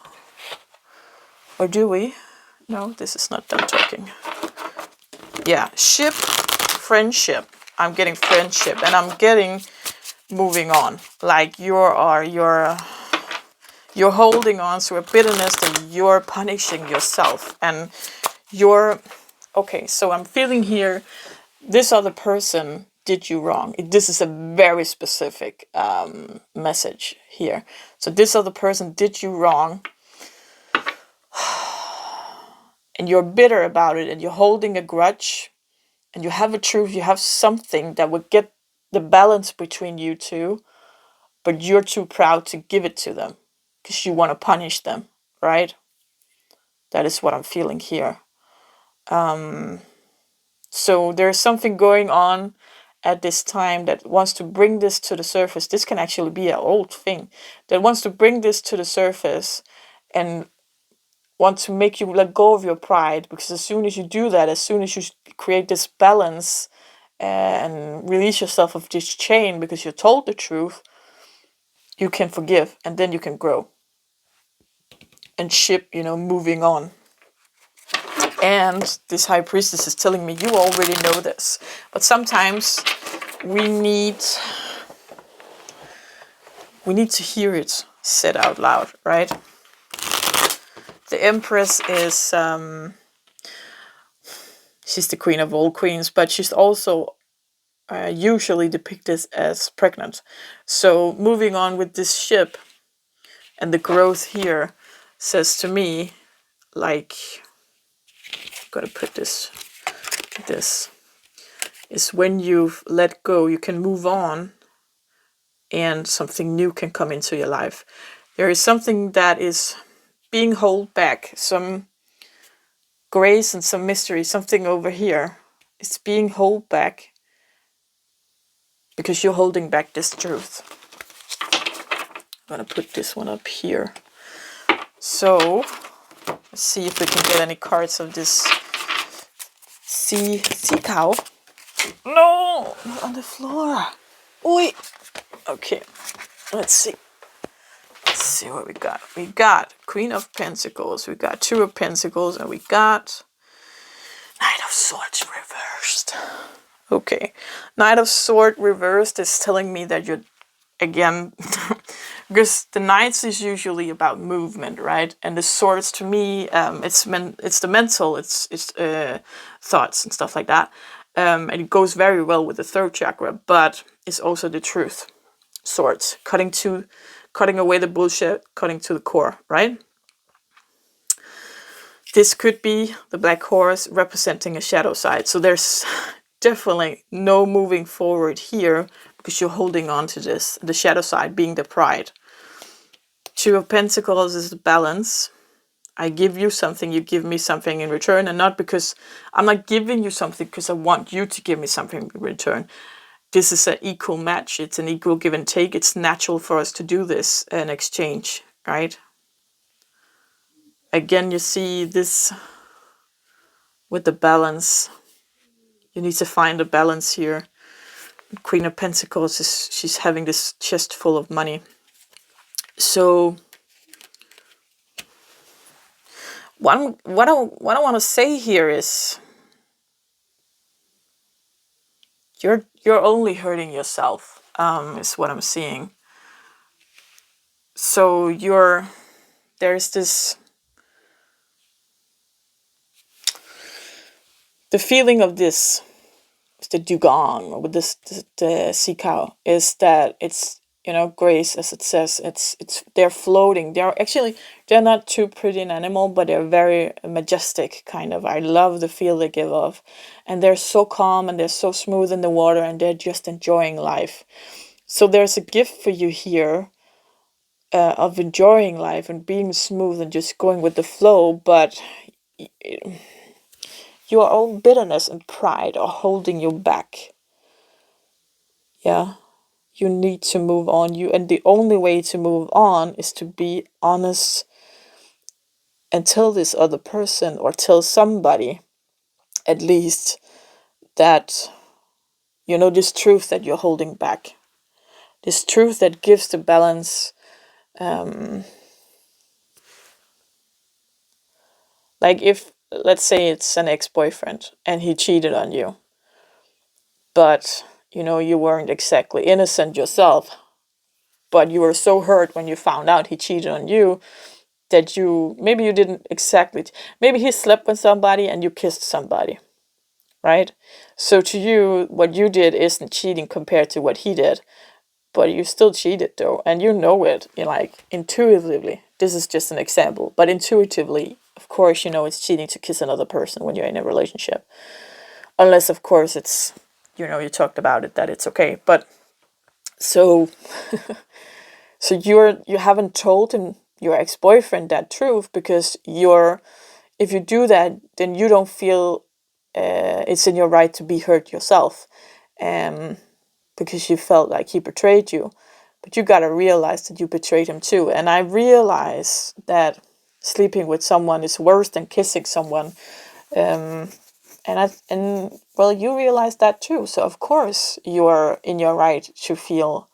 Or do we? No, this is not them talking. Yeah, ship, friendship. I'm getting friendship, and I'm getting moving on. Like you're holding on to a bitterness that you're punishing yourself, and you're okay. So I'm feeling here, this other person did you wrong. This is a very specific message here. So this other person did you wrong, and you're bitter about it, and you're holding a grudge, and you have a truth, you have something that would get the balance between you two, but you're too proud to give it to them because you want to punish them, right? That is what I'm feeling here. So there's something going on at this time that wants to bring this to the surface. This can actually be an old thing that wants to bring this to the surface and want to make you let go of your pride, because as soon as you do that, as soon as you create this balance and release yourself of this chain because you're told the truth, you can forgive, and then you can grow and ship, moving on. And this High Priestess is telling me you already know this, but sometimes we need to hear it said out loud, right? The Empress is she's the queen of all queens, but she's also usually depicted as pregnant. So moving on with this ship and the growth here says to me, like, gotta put this is when you've let go, you can move on and something new can come into your life. There is something that is being held back, some grace and some mystery, something over here. It's being held back because you're holding back this truth. I'm gonna put this one up here. So let's see if we can get any cards of this sea cow. No, not on the floor. Oi. Okay, let's see. Let's see what we got. We got Queen of Pentacles, we got Two of Pentacles, and we got Knight of Swords reversed. Okay, Knight of Swords reversed is telling me that you're, again, because the Knights is usually about movement, right? And the Swords, to me, it's the mental, it's thoughts and stuff like that. And it goes very well with the third chakra, but it's also the truth. Swords, cutting away the bullshit, cutting to the core, right? This could be the black horse representing a shadow side. So there's definitely no moving forward here because you're holding on to this. The shadow side being the pride. Two of Pentacles is the balance. I give you something, you give me something in return. And not because I'm not giving you something because I want you to give me something in return. This is an equal match. It's an equal give and take. It's natural for us to do this in exchange, right? Again, you see this with the balance. You need to find a balance here. Queen of Pentacles, she's having this chest full of money. So what I want to say here is you're only hurting yourself, is what I'm seeing. So there's this, the feeling of this, the dugong with the sea cow, is that it's, grace, as it says, it's they're floating. They're not too pretty an animal, but they're very majestic, kind of. I love the feel they give off, and they're so calm and they're so smooth in the water, and they're just enjoying life. So there's a gift for you here, of enjoying life and being smooth and just going with the flow, but your own bitterness and pride are holding you back. Yeah. You need to move on. And the only way to move on is to be honest and tell this other person, or tell somebody at least, that this truth that you're holding back. This truth that gives the balance. Like, if, let's say it's an ex-boyfriend and he cheated on you, but you weren't exactly innocent yourself, but you were so hurt when you found out he cheated on you that maybe you didn't exactly, maybe he slept with somebody and you kissed somebody, right? So to you, what you did isn't cheating compared to what he did, but you still cheated though, and it, like, intuitively. This is just an example, but intuitively, of course, it's cheating to kiss another person when you're in a relationship, unless, of course, it's, you talked about it, that it's okay. But so so you haven't told him, your ex-boyfriend, that truth, because if you do that, then you don't feel it's in your right to be hurt yourself, because you felt like he betrayed you. But you gotta realize that you betrayed him too. And I realize that sleeping with someone is worse than kissing someone. Well, you realize that too. So of course you're in your right to feel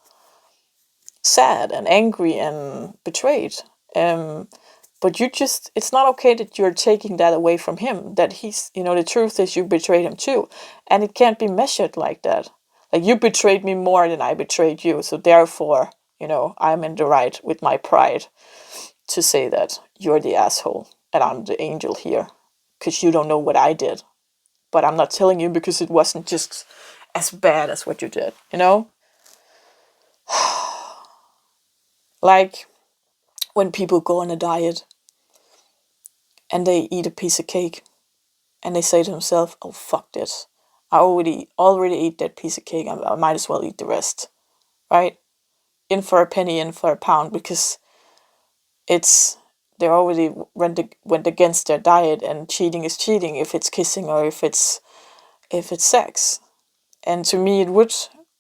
sad and angry and betrayed. But it's not okay that you're taking that away from him, that he's, the truth is you betrayed him too. And it can't be measured like that. Like, you betrayed me more than I betrayed you. So therefore, I'm in the right with my pride to say that you're the asshole and I'm the angel here, because you don't know what I did. But I'm not telling you because it wasn't just as bad as what you did, you know? Like when people go on a diet and they eat a piece of cake and they say to themselves, oh, fuck this. I already ate that piece of cake. I might as well eat the rest, right? In for a penny, in for a pound, because they already went against their diet, and cheating is cheating if it's kissing or if it's sex. And to me, it would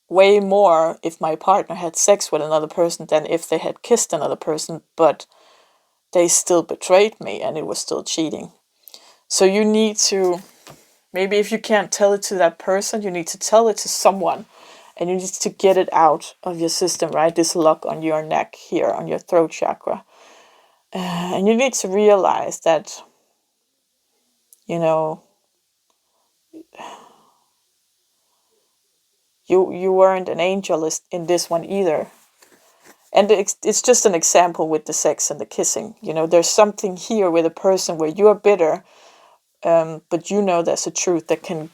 way more if my partner had sex with another person than if they had kissed another person, but they still betrayed me and it was still cheating. So you need to, maybe if you can't tell it to that person, you need to tell it to someone, and you need to get it out of your system, right? This lock on your neck here, on your throat chakra. And you need to realize that, you know, you weren't an angel in this one either. And it's just an example with the sex and the kissing. You know, there's something here with a person where you are bitter, but you know there's a truth that can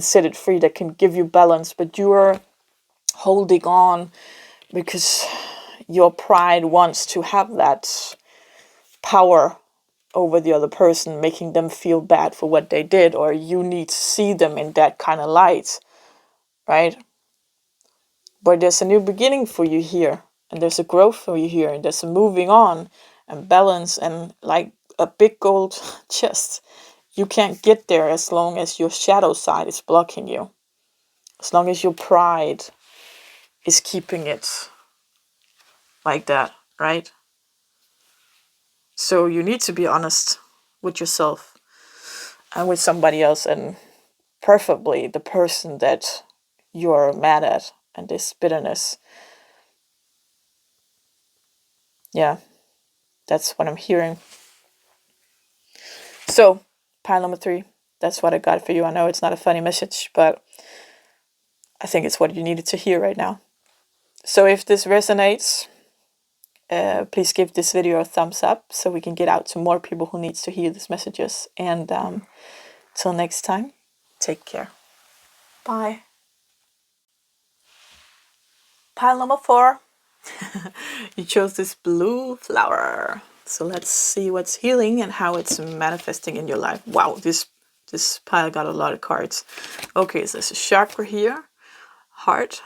set it free, that can give you balance, but you are holding on because your pride wants to have that power over the other person, making them feel bad for what they did, or you need to see them in that kind of light, right? But there's a new beginning for you here, and there's a growth for you here, and there's a moving on and balance, and like a big gold chest. You can't get there as long as your shadow side is blocking you, as long as your pride is keeping it like that, right? So you need to be honest with yourself and with somebody else, and preferably the person that you're mad at and this bitterness. Yeah, that's what I'm hearing. So, pile number 3, that's what I got for you. I know it's not a funny message, but I think it's what you needed to hear right now. So if this resonates, please give this video a thumbs up so we can get out to more people who needs to hear these messages. And till next time, take care. Bye. Pile number 4. You chose this blue flower. So let's see what's healing and how it's manifesting in your life. Wow, this pile got a lot of cards. Okay, so there's a chakra here. Heart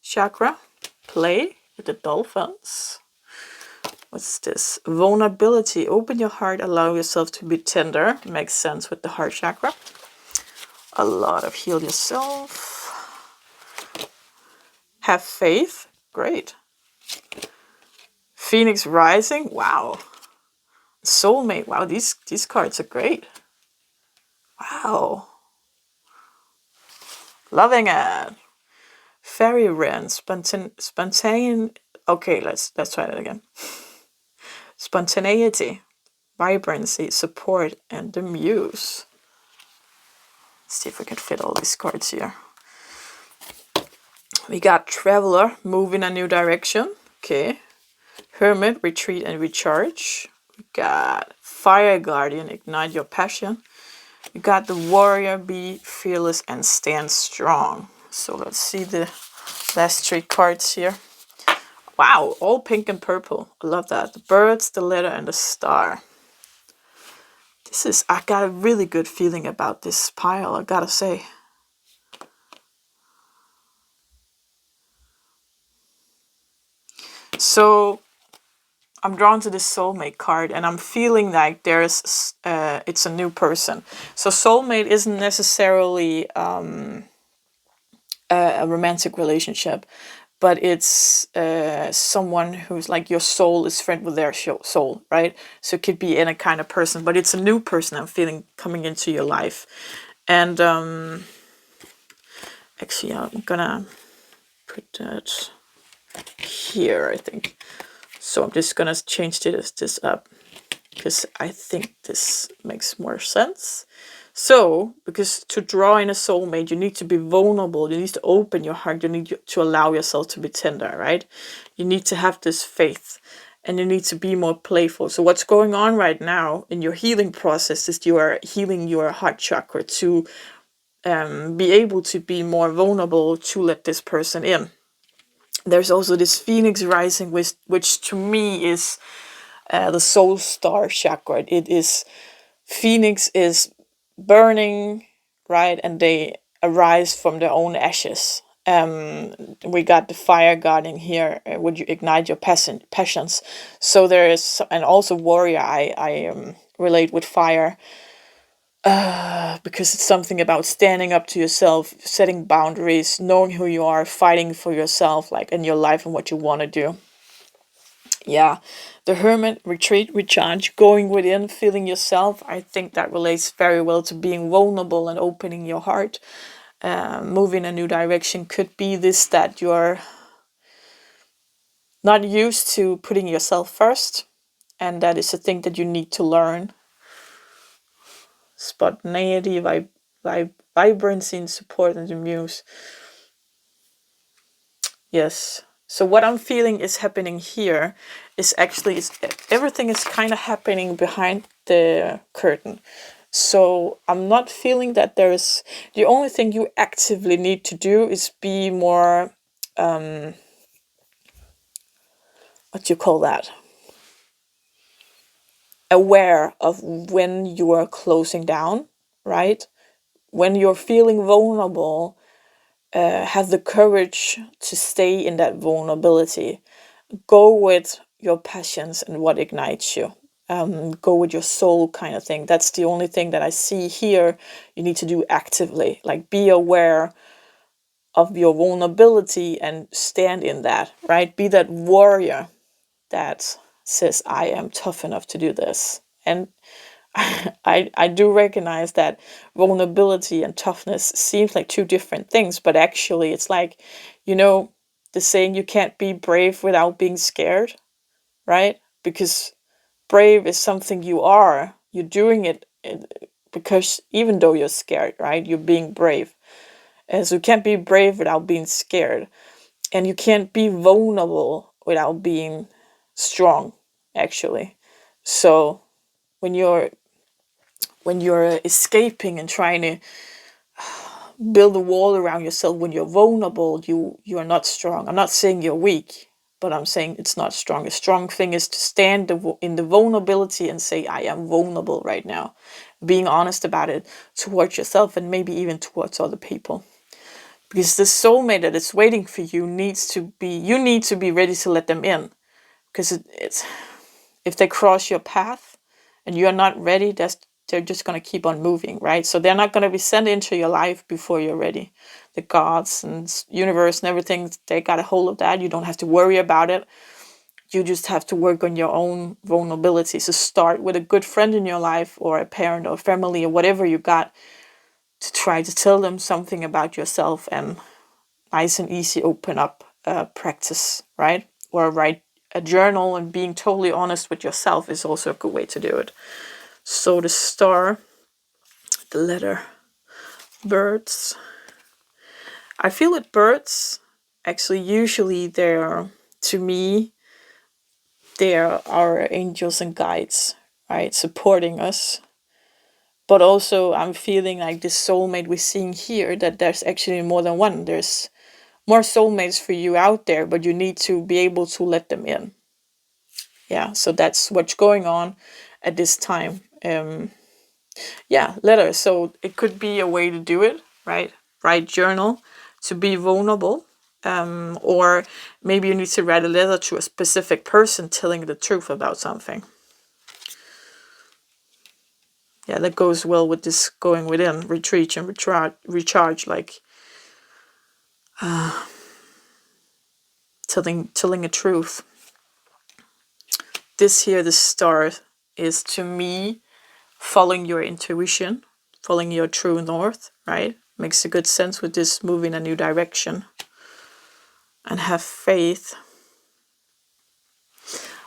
chakra. Play with the dolphins. What's this? Vulnerability. Open your heart. Allow yourself to be tender. Makes sense with the heart chakra. A lot of heal yourself. Have faith. Great. Phoenix rising. Wow. Soulmate. Wow, these cards are great. Wow. Loving it. Fairy wren. Spontaneous. Okay, let's try that again. Spontaneity, vibrancy, support, and the muse. Let's see if we can fit all these cards here. We got Traveler, move in a new direction. Okay. Hermit, retreat and recharge. We got Fire Guardian, ignite your passion. We got the Warrior, be fearless and stand strong. So let's see the last 3 cards here. Wow, all pink and purple. I love that. The birds, the letter, and the star. I got a really good feeling about this pile, I gotta say. So I'm drawn to this soulmate card, and I'm feeling like it's a new person. So soulmate isn't necessarily a romantic relationship, but it's someone who's like your soul is friend with their soul, right? So it could be any kind of person, but it's a new person I'm feeling coming into your life. And actually, I'm gonna put that here, I think. So I'm just gonna change this up because I think this makes more sense. So, because to draw in a soulmate, you need to be vulnerable. You need to open your heart. You need to allow yourself to be tender, right? You need to have this faith, and you need to be more playful. So what's going on right now in your healing process is you are healing your heart chakra to be able to be more vulnerable to let this person in. There's also this phoenix rising, which to me is the soul star chakra. It is, phoenix is burning, right? And they arise from their own ashes. We got the fire guarding here. Would you ignite your passions? So there is, and also warrior. I relate with fire because it's something about standing up to yourself, setting boundaries, knowing who you are, fighting for yourself, like in your life and what you want to do. Yeah, the hermit, retreat, recharge, going within, feeling yourself. I think that relates very well to being vulnerable and opening your heart. Moving a new direction could be this, that you're not used to putting yourself first, and that is a thing that you need to learn. Spontaneity, vibrancy, and support and the muse. Yes. So what I'm feeling is happening here is actually everything is kind of happening behind the curtain. So I'm not feeling that there's, the only thing you actively need to do is be more what do you call that? Aware of when you are closing down, right? When you're feeling vulnerable, have the courage to stay in that vulnerability. Go with your passions and what ignites you. Go with your soul kind of thing. That's the only thing that I see here you need to do actively. Like, be aware of your vulnerability and stand in that, right? Be that warrior that says, I am tough enough to do this. And I do recognize that vulnerability and toughness seems like two different things, but actually it's like, the saying, you can't be brave without being scared, right? Because brave is something you are. You're doing it because even though you're scared, right? You're being brave. And so you can't be brave without being scared. And you can't be vulnerable without being strong, actually. So when you're escaping and trying to build a wall around yourself, when you're vulnerable, you are not strong. I'm not saying you're weak, but I'm saying it's not strong. A strong thing is to stand in the vulnerability and say, I am vulnerable right now. Being honest about it towards yourself and maybe even towards other people. Because the soulmate that is waiting for you need to be ready to let them in. Because it's if they cross your path and you're not ready, they're just going to keep on moving, right? So they're not going to be sent into your life before you're ready. The gods and universe and everything, they got a hold of that. You don't have to worry about it. You just have to work on your own vulnerability. So start with a good friend in your life or a parent or family or whatever you got, to try to tell them something about yourself, and nice and easy open up practice, right? Or write a journal, and being totally honest with yourself is also a good way to do it. So the star, the letter, birds. I feel with birds, actually, usually to me, they're our angels and guides, right? Supporting us. But also I'm feeling like this soulmate we're seeing here, that there's actually more than one. There's more soulmates for you out there, but you need to be able to let them in. Yeah, so that's what's going on at this time. Letter. So it could be a way to do it, right? Write journal to be vulnerable. Or maybe you need to write a letter to a specific person telling the truth about something. Yeah, that goes well with this going within, retreat and recharge, like telling a truth. This here, the star, is to me following your intuition, following your true north, right? Makes a good sense with this, move in a new direction and have faith.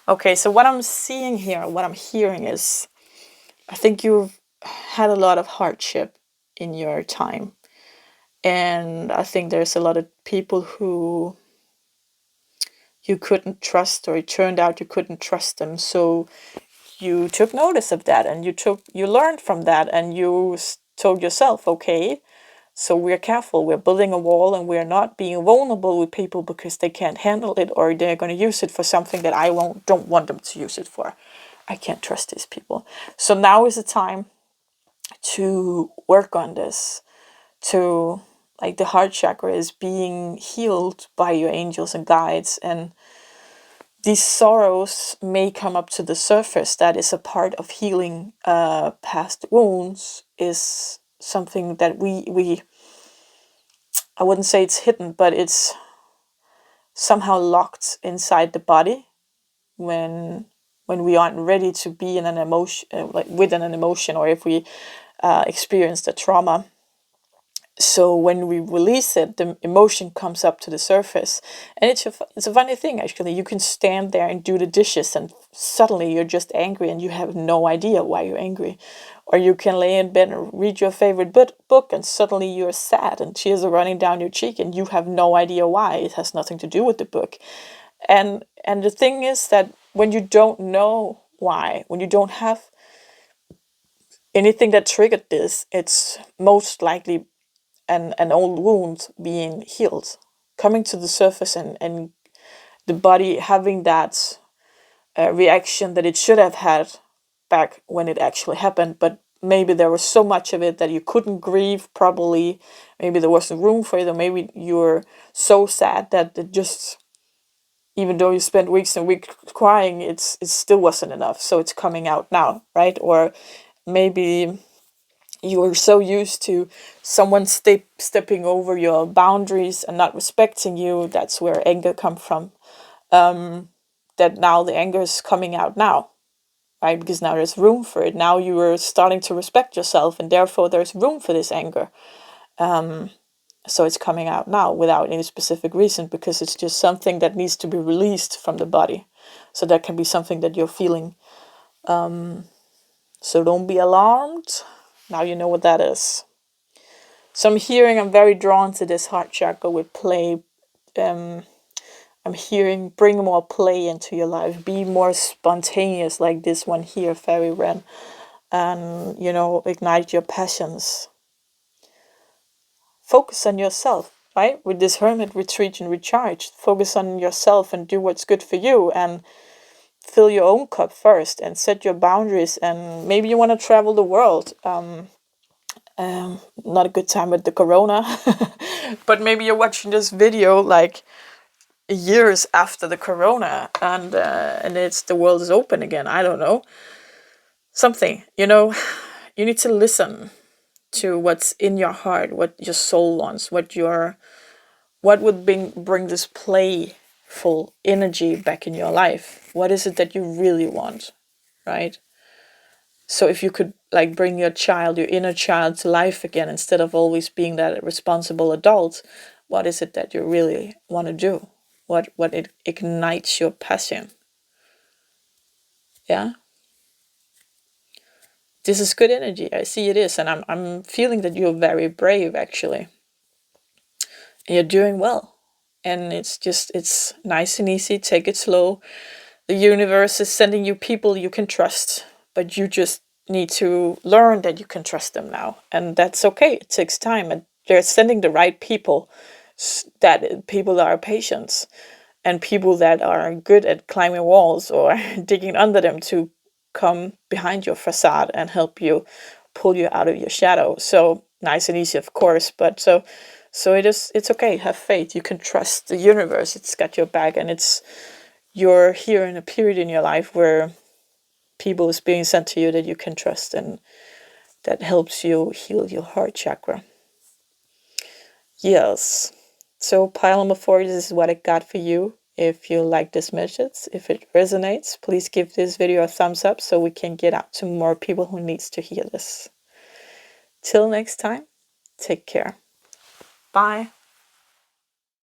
Okay, so what I'm seeing here, what I'm hearing is, I think you've had a lot of hardship in your time. And I think there's a lot of people who you couldn't trust, or it turned out you couldn't trust them. So you took notice of that, and you learned from that, and you told yourself, okay, So we're careful. We're building a wall, and we're not being vulnerable with people because they can't handle it, or they're going to use it for something that I don't want them to use it for. I can't trust these people. So now is the time to work on this. To, like, the heart chakra is being healed by your angels and guides, and these sorrows may come up to the surface. That is a part of healing past wounds, is something that we I wouldn't say it's hidden, but it's somehow locked inside the body when we aren't ready to be in an emotion, like within an emotion, or if we experienced a trauma. So when we release it, the emotion comes up to the surface, and it's a funny thing actually. You can stand there and do the dishes, and suddenly you're just angry, and you have no idea why you're angry. Or you can lay in bed and read your favorite book, and suddenly you're sad, and tears are running down your cheek, and you have no idea why. It has nothing to do with the book. And the thing is that when you don't know why, when you don't have anything that triggered this, it's most likely an old wound being healed, coming to the surface, and the body having that reaction that it should have had back when it actually happened. But maybe there was so much of it that you couldn't grieve properly. Maybe there wasn't room for it, or maybe you were so sad that it just, even though you spent weeks and weeks crying, it still wasn't enough. So it's coming out now, right? Or maybe you were so used to someone stepping over your boundaries and not respecting you. That's where anger come from. That now the anger is coming out now, right? Because now there's room for it. Now you are starting to respect yourself, and therefore there's room for this anger. So it's coming out now without any specific reason, because it's just something that needs to be released from the body. So that can be something that you're feeling. So don't be alarmed. Now you know what that is. So I'm very drawn to this heart chakra with play. I'm hearing bring more play into your life. Be more spontaneous, like this one here, Fairy Wren. And, ignite your passions. Focus on yourself, right? With this hermit retreat and recharge. Focus on yourself and do what's good for you. And fill your own cup first and set your boundaries. And maybe you want to travel the world. Not a good time with the corona. But maybe you're watching this video like years after the corona, and it's the world is open again. I don't know. Something, you need to listen to what's in your heart, what your soul wants, what would bring this playful energy back in your life. What is it that you really want, right? So if you could like bring your inner child to life again, instead of always being that responsible adult, what is it that you really want to do? What it ignites your passion? Yeah. This is good energy. I see it is, and I'm feeling that you're very brave actually. And you're doing well. And it's nice and easy. Take it slow. The universe is sending you people you can trust, but you just need to learn that you can trust them now, and that's okay. It takes time, and they're sending the right people, that people that are patient, and people that are good at climbing walls or digging under them, to come behind your facade and help you pull you out of your shadow. So nice and easy, of course, but so it's okay. Have faith. You can trust the universe. It's got your back, and you're here in a period in your life where people is being sent to you that you can trust, and that helps you heal your heart chakra. Yes. So pile number 4, this is what I got for you. If you like this message, if it resonates, please give this video a thumbs up so we can get out to more people who needs to hear this. Till next time, take care. Bye.